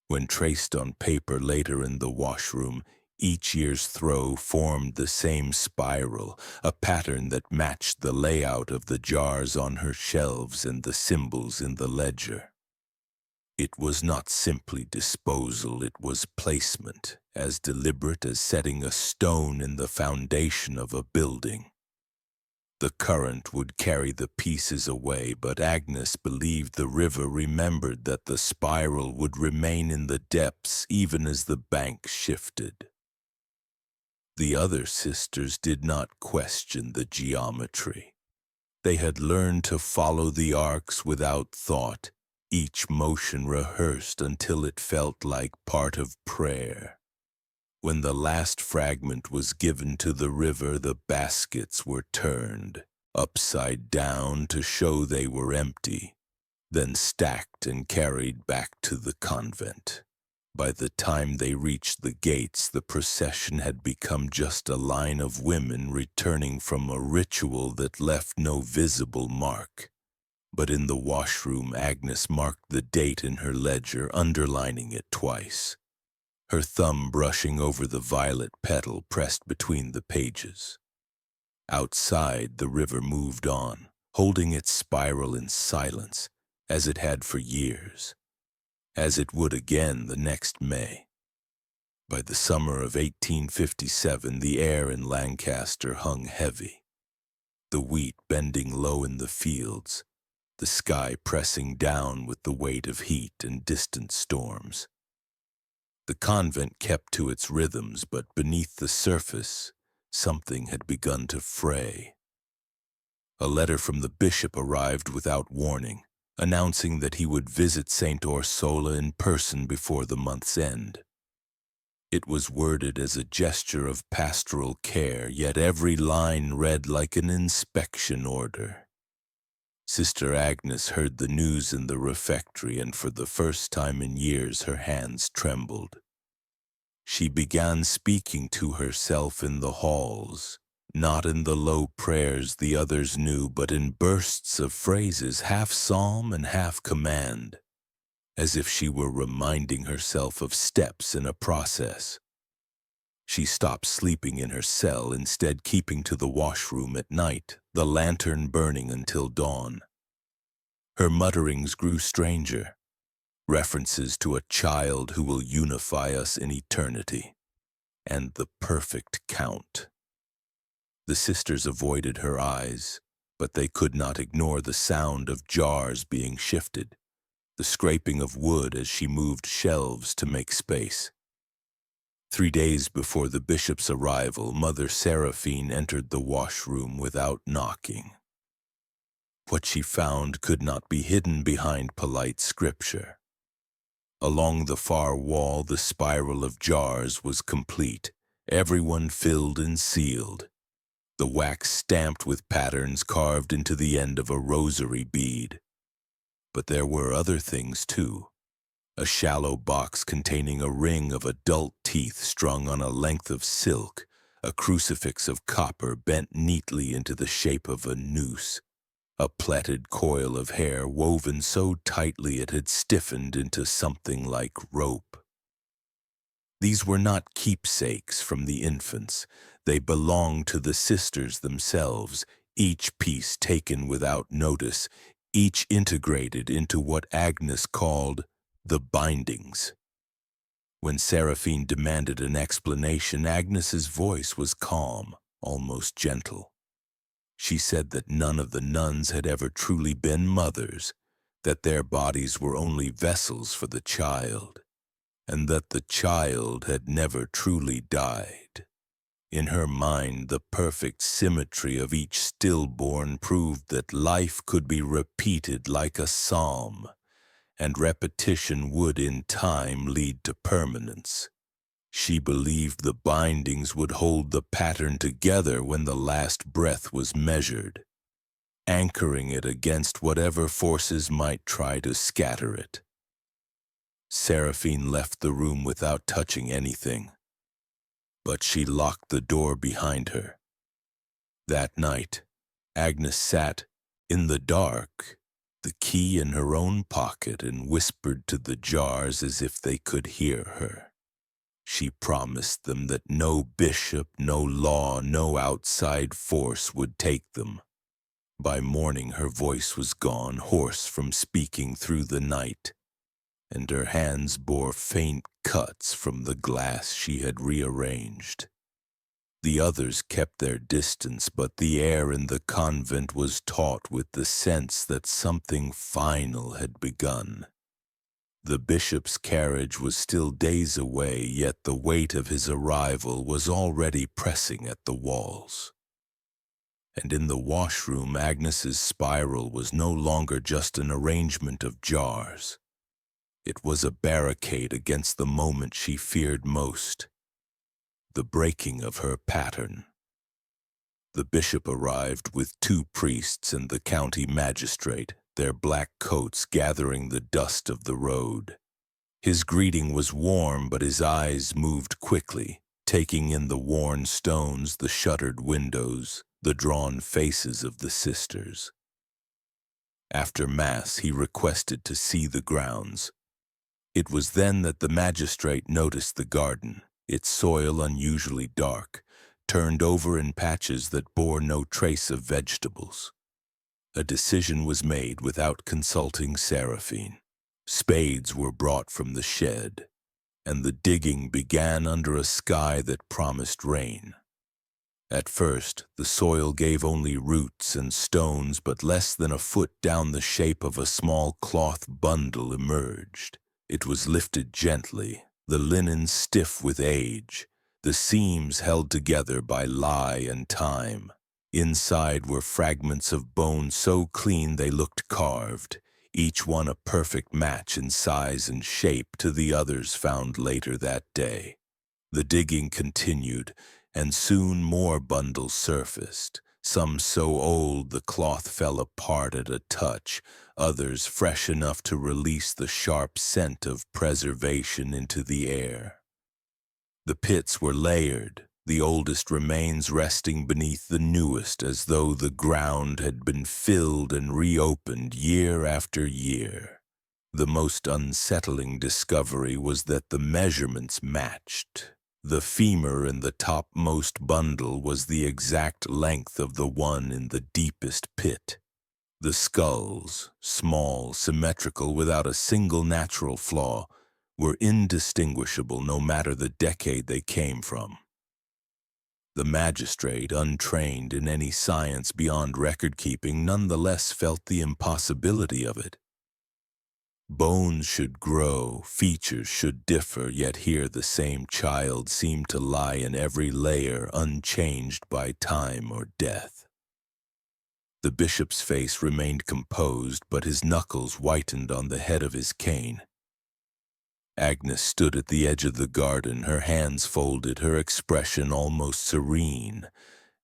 When traced on paper later in the washroom, each year's throw formed the same spiral, a pattern that matched the layout of the jars on her shelves and the symbols in the ledger. It was not simply disposal, it was placement, as deliberate as setting a stone in the foundation of a building. The current would carry the pieces away, but Agnes believed the river remembered that the spiral would remain in the depths even as the bank shifted. The other sisters did not question the geometry. They had learned to follow the arcs without thought, each motion rehearsed until it felt like part of prayer. When the last fragment was given to the river, the baskets were turned upside down to show they were empty, then stacked and carried back to the convent. By the time they reached the gates, the procession had become just a line of women returning from a ritual that left no visible mark. But in the washroom, Agnes marked the date in her ledger, underlining it twice, her thumb brushing over the violet petal pressed between the pages. Outside, the river moved on, holding its spiral in silence, as it had for years, as it would again the next May. By the summer of 1857, the air in Lancaster hung heavy, the wheat bending low in the fields, the sky pressing down with the weight of heat and distant storms. The convent kept to its rhythms, but beneath the surface, something had begun to fray. A letter from the bishop arrived without warning, announcing that he would visit St. Orsola in person before the month's end. It was worded as a gesture of pastoral care, yet every line read like an inspection order. Sister Agnes heard the news in the refectory, and for the first time in years her hands trembled. She began speaking to herself in the halls, not in the low prayers the others knew, but in bursts of phrases, half psalm and half command, as if she were reminding herself of steps in a process. She stopped sleeping in her cell, instead keeping to the washroom at night, the lantern burning until dawn. Her mutterings grew stranger, references to a child who will unify us in eternity, and the perfect count. The sisters avoided her eyes, but they could not ignore the sound of jars being shifted, the scraping of wood as she moved shelves to make space. 3 days before the bishop's arrival, Mother Seraphine entered the washroom without knocking. What she found could not be hidden behind polite scripture. Along the far wall, the spiral of jars was complete, everyone filled and sealed, the wax stamped with patterns carved into the end of a rosary bead. But there were other things too. A shallow box containing a ring of adult teeth strung on a length of silk, a crucifix of copper bent neatly into the shape of a noose, a plaited coil of hair woven so tightly it had stiffened into something like rope. These were not keepsakes from the infants. They belonged to the sisters themselves, each piece taken without notice, each integrated into what Agnes called the bindings. When Seraphine demanded an explanation, Agnes's voice was calm, almost gentle. She said that none of the nuns had ever truly been mothers, that their bodies were only vessels for the child, and that the child had never truly died. In her mind, the perfect symmetry of each stillborn proved that life could be repeated like a psalm, and repetition would in time lead to permanence. She believed the bindings would hold the pattern together when the last breath was measured, anchoring it against whatever forces might try to scatter it. Seraphine left the room without touching anything, but she locked the door behind her. That night, Agnes sat in the dark, the key in her own pocket, and whispered to the jars as if they could hear her. She promised them that no bishop, no law, no outside force would take them. By morning her voice was gone, hoarse from speaking through the night, and her hands bore faint cuts from the glass she had rearranged. The others kept their distance, but the air in the convent was taut with the sense that something final had begun. The bishop's carriage was still days away, yet the weight of his arrival was already pressing at the walls. And in the washroom, Agnes's spiral was no longer just an arrangement of jars. It was a barricade against the moment she feared most, the breaking of her pattern. The bishop arrived with 2 priests and the county magistrate, their black coats gathering the dust of the road. His greeting was warm, but his eyes moved quickly, taking in the worn stones, the shuttered windows, the drawn faces of the sisters. After Mass, he requested to see the grounds. It was then that the magistrate noticed the garden, its soil unusually dark, turned over in patches that bore no trace of vegetables. A decision was made without consulting Seraphine. Spades were brought from the shed, and the digging began under a sky that promised rain. At first, the soil gave only roots and stones, but less than a foot down the shape of a small cloth bundle emerged. It was lifted gently, the linen stiff with age, the seams held together by lie and time. Inside were fragments of bone so clean they looked carved, each one a perfect match in size and shape to the others found later that day. The digging continued, and soon more bundles surfaced, some so old the cloth fell apart at a touch, others fresh enough to release the sharp scent of preservation into the air. The pits were layered, the oldest remains resting beneath the newest, as though the ground had been filled and reopened year after year. The most unsettling discovery was that the measurements matched. The femur in the topmost bundle was the exact length of the one in the deepest pit. The skulls, small, symmetrical, without a single natural flaw, were indistinguishable no matter the decade they came from. The magistrate, untrained in any science beyond record-keeping, nonetheless felt the impossibility of it. Bones should grow, features should differ, yet here the same child seemed to lie in every layer, unchanged by time or death. The bishop's face remained composed, but his knuckles whitened on the head of his cane. Agnes stood at the edge of the garden, her hands folded, her expression almost serene,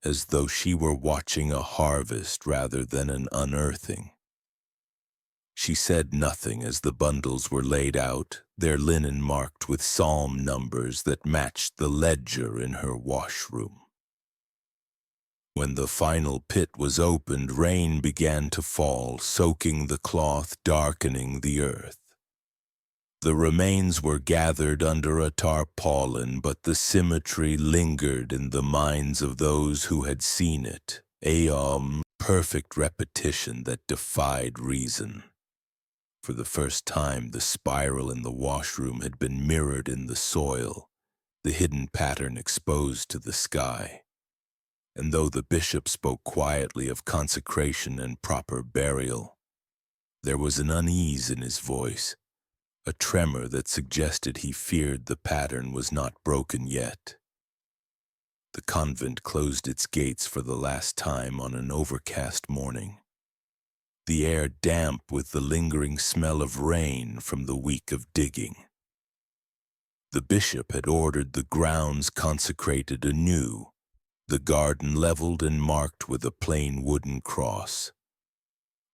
as though she were watching a harvest rather than an unearthing. She said nothing as the bundles were laid out, their linen marked with psalm numbers that matched the ledger in her washroom. When the final pit was opened, rain began to fall, soaking the cloth, darkening the earth. The remains were gathered under a tarpaulin, but the symmetry lingered in the minds of those who had seen it, a perfect repetition that defied reason. For the first time, the spiral in the washroom had been mirrored in the soil, the hidden pattern exposed to the sky. And though the bishop spoke quietly of consecration and proper burial, there was an unease in his voice, a tremor that suggested he feared the pattern was not broken yet. The convent closed its gates for the last time on an overcast morning, the air damp with the lingering smell of rain from the week of digging. The bishop had ordered the grounds consecrated anew, the garden leveled and marked with a plain wooden cross.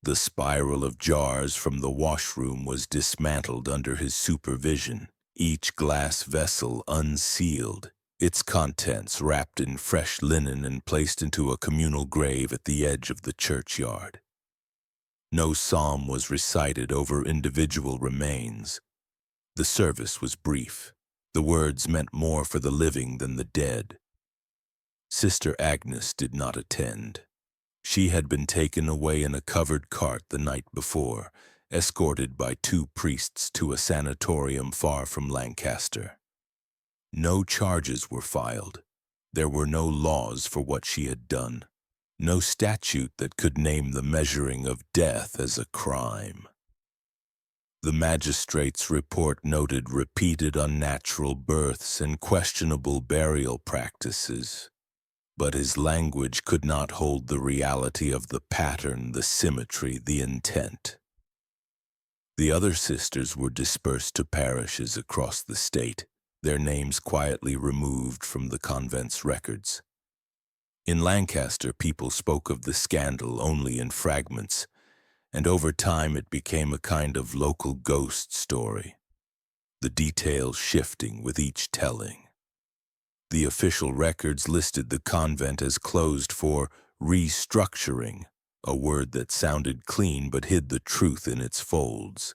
The spiral of jars from the washroom was dismantled under his supervision, each glass vessel unsealed, its contents wrapped in fresh linen and placed into a communal grave at the edge of the churchyard. No psalm was recited over individual remains. The service was brief. The words meant more for the living than the dead. Sister Agnes did not attend. She had been taken away in a covered cart the night before, escorted by 2 priests to a sanatorium far from Lancaster. No charges were filed. There were no laws for what she had done, no statute that could name the measuring of death as a crime. The magistrate's report noted repeated unnatural births and questionable burial practices, but his language could not hold the reality of the pattern, the symmetry, the intent. The other sisters were dispersed to parishes across the state, their names quietly removed from the convent's records. In Lancaster, people spoke of the scandal only in fragments, and over time it became a kind of local ghost story, the details shifting with each telling. The official records listed the convent as closed for restructuring, a word that sounded clean but hid the truth in its folds.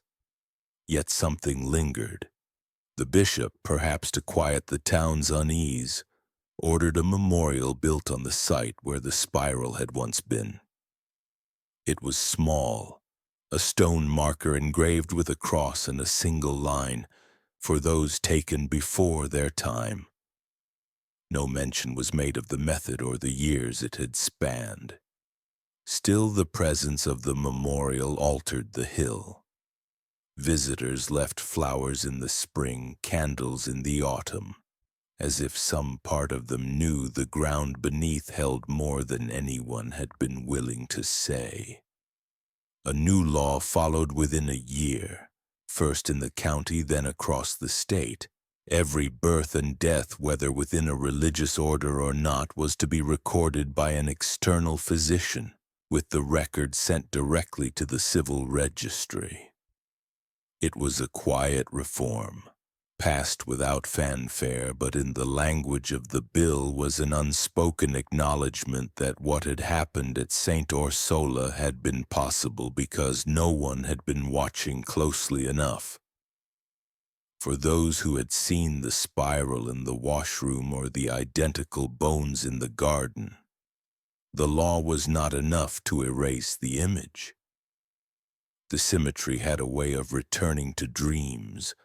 Yet something lingered. The bishop, perhaps to quiet the town's unease, ordered a memorial built on the site where the spiral had once been. It was small, a stone marker engraved with a cross and a single line, for those taken before their time. No mention was made of the method or the years it had spanned. Still, the presence of the memorial altered the hill. Visitors left flowers in the spring, candles in the autumn, as if some part of them knew the ground beneath held more than anyone had been willing to say. A new law followed within a year, first in the county, then across the state. Every birth and death, whether within a religious order or not, was to be recorded by an external physician, with the record sent directly to the civil registry. It was a quiet reform, passed without fanfare, but in the language of the bill was an unspoken acknowledgement that what had happened at St. Orsola had been possible because no one had been watching closely enough. For those who had seen the spiral in the washroom or the identical bones in the garden, the law was not enough to erase the image. The symmetry had a way of returning to dreams,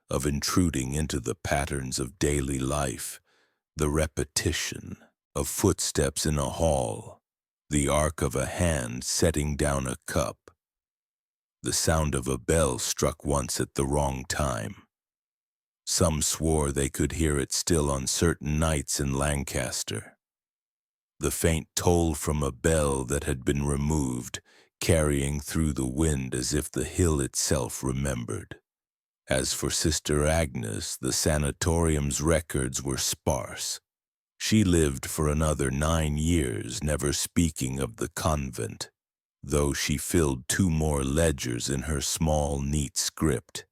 of intruding into the patterns of daily life, the repetition of footsteps in a hall, the arc of a hand setting down a cup, the sound of a bell struck once at the wrong time. Some swore they could hear it still on certain nights in Lancaster. The faint toll from a bell that had been removed, carrying through the wind as if the hill itself remembered. As for Sister Agnes, the sanatorium's records were sparse. She lived for another 9 years, never speaking of the convent, though she filled 2 more ledgers in her small, neat script.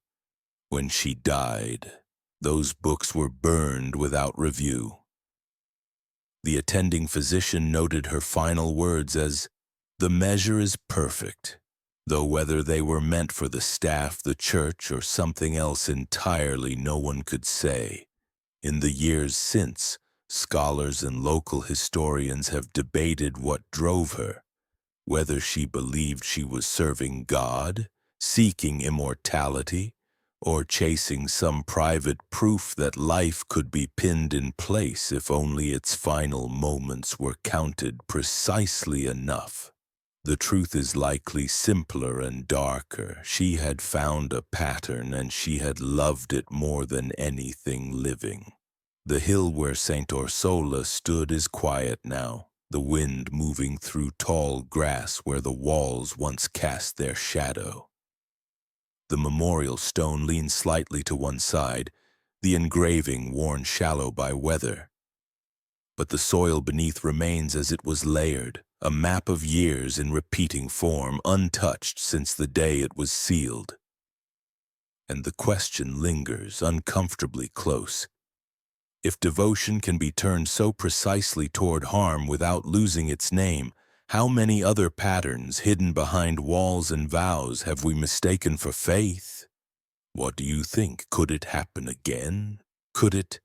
When she died, those books were burned without review. The attending physician noted her final words as, "The measure is perfect," though whether they were meant for the staff, the church, or something else entirely no one could say. In the years since, scholars and local historians have debated what drove her, whether she believed she was serving God seeking immortality, or chasing some private proof that life could be pinned in place if only its final moments were counted precisely enough. The truth is likely simpler and darker. She had found a pattern, and she had loved it more than anything living. The hill where Saint Orsola stood is quiet now, the wind moving through tall grass where the walls once cast their shadow. The memorial stone leans slightly to one side, the engraving worn shallow by weather. But the soil beneath remains as it was layered, a map of years in repeating form, untouched since the day it was sealed. And the question lingers, uncomfortably close. If devotion can be turned so precisely toward harm without losing its name, how many other patterns hidden behind walls and vows have we mistaken for faith? What do you think? Could it happen again? Could it